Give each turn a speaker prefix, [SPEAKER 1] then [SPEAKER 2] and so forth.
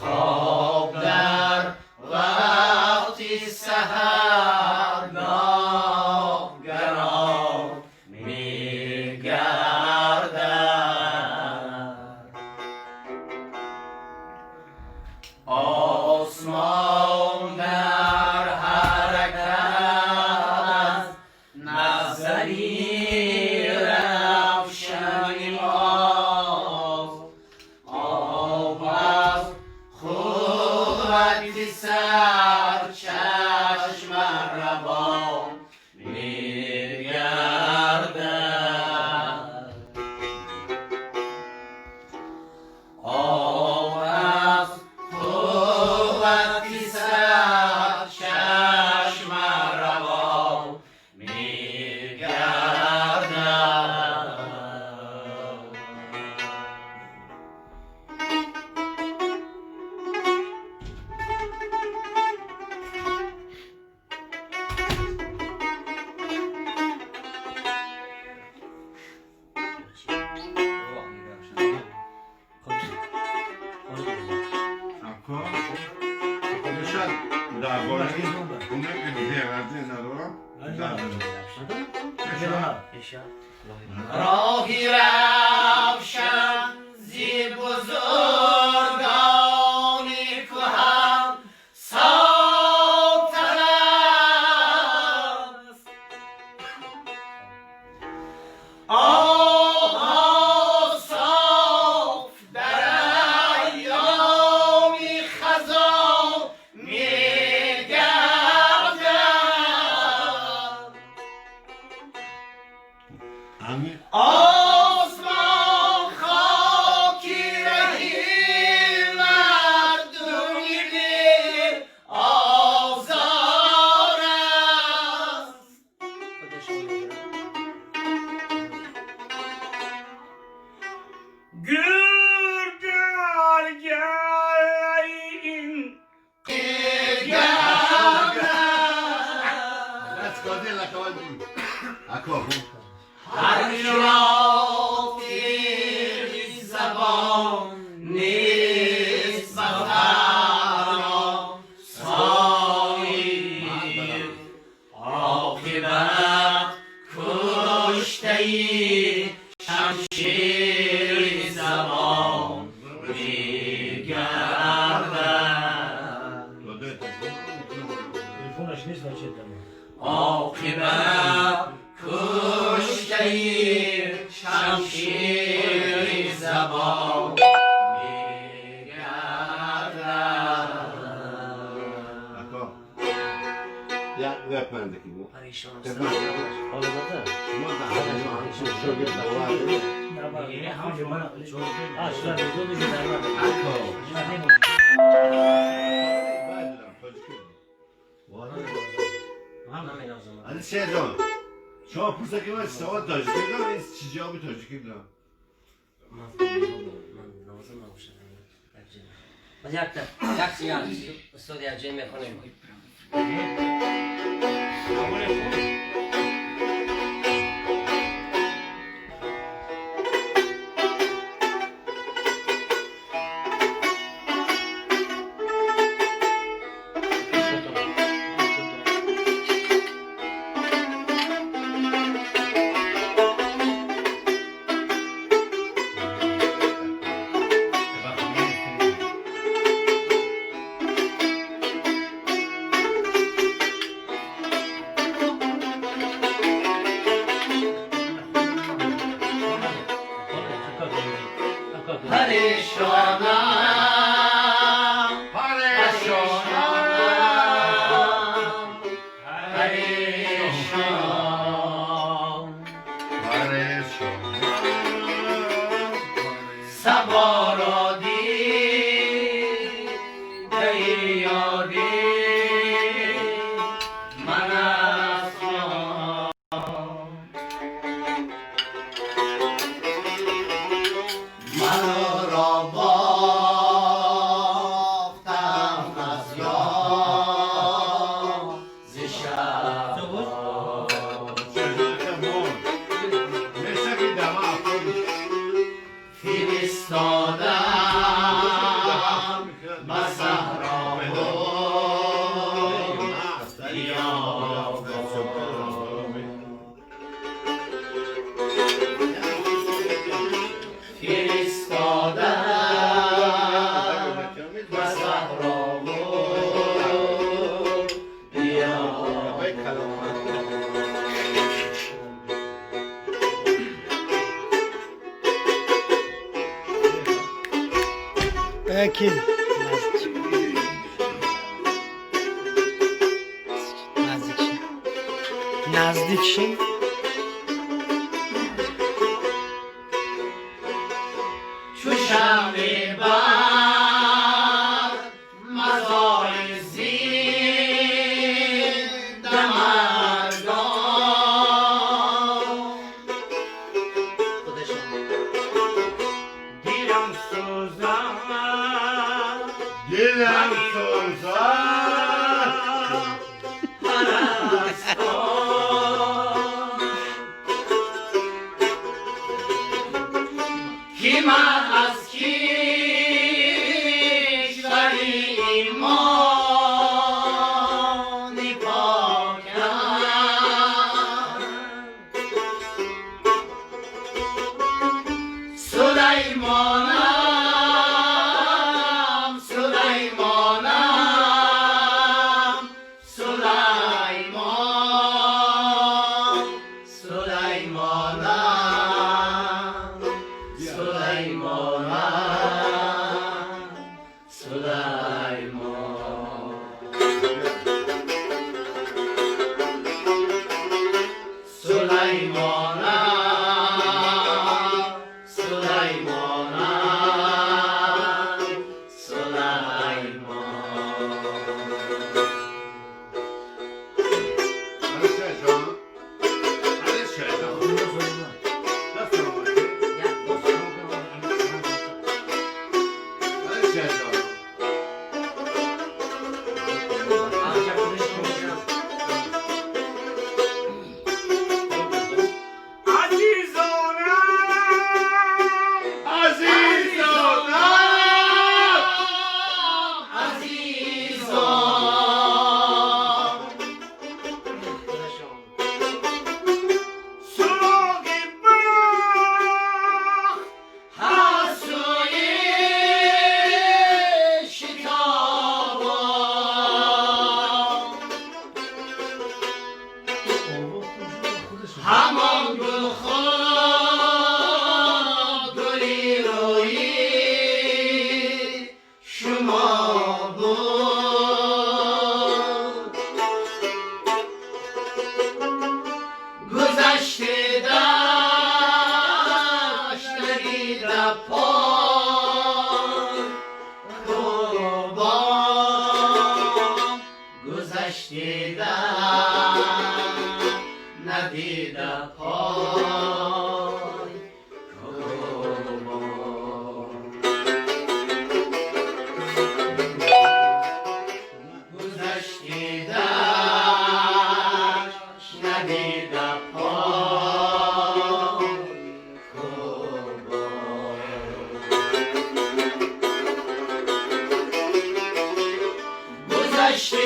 [SPEAKER 1] خواب در وقتی سحرگاه گران می‌گردد آسمان در حرکت نظری روشنی ماست آب از قوت سر چشم روان می‌گردد آب از قوت سر چشم روان می‌گردد راهی روشن زی بزرگانی کهن ساختن است آه صاف در ایامی خزان می‌گردد آسمان خاکی رهی مردمی بی آزار است گرگرگین هر را تیری زبان نیست بفرما سایید عاقبت کشته‌ای شمشیر زبان می‌گردد عاقبت کشته‌ای شمشیر زبان می‌گردد پریشان است
[SPEAKER 2] Alişer جان شما پرسه که من سوال تاجیکی دارم این چی جوابی تاجیکی دارم
[SPEAKER 1] من نوازم نباشم یک استاد یجین میخونیم فرستادم
[SPEAKER 3] یکی نزدیک شیم.
[SPEAKER 4] چو شمع بر مزار زنده مردان دیرم سوزم
[SPEAKER 2] دلم سوزد
[SPEAKER 4] پرستان که من از کشور ایمان پاکم سلیمانم سلیمانم سلیمان سلیمانم سلیمانم سلیمان سلیمانم سلیمانم همان گل خود گلی روی شما بود گذشته داشت ندیده پای قربان گذشته داشت ندیده پای قربان گذشته داشت ندیده پای قربان گذشته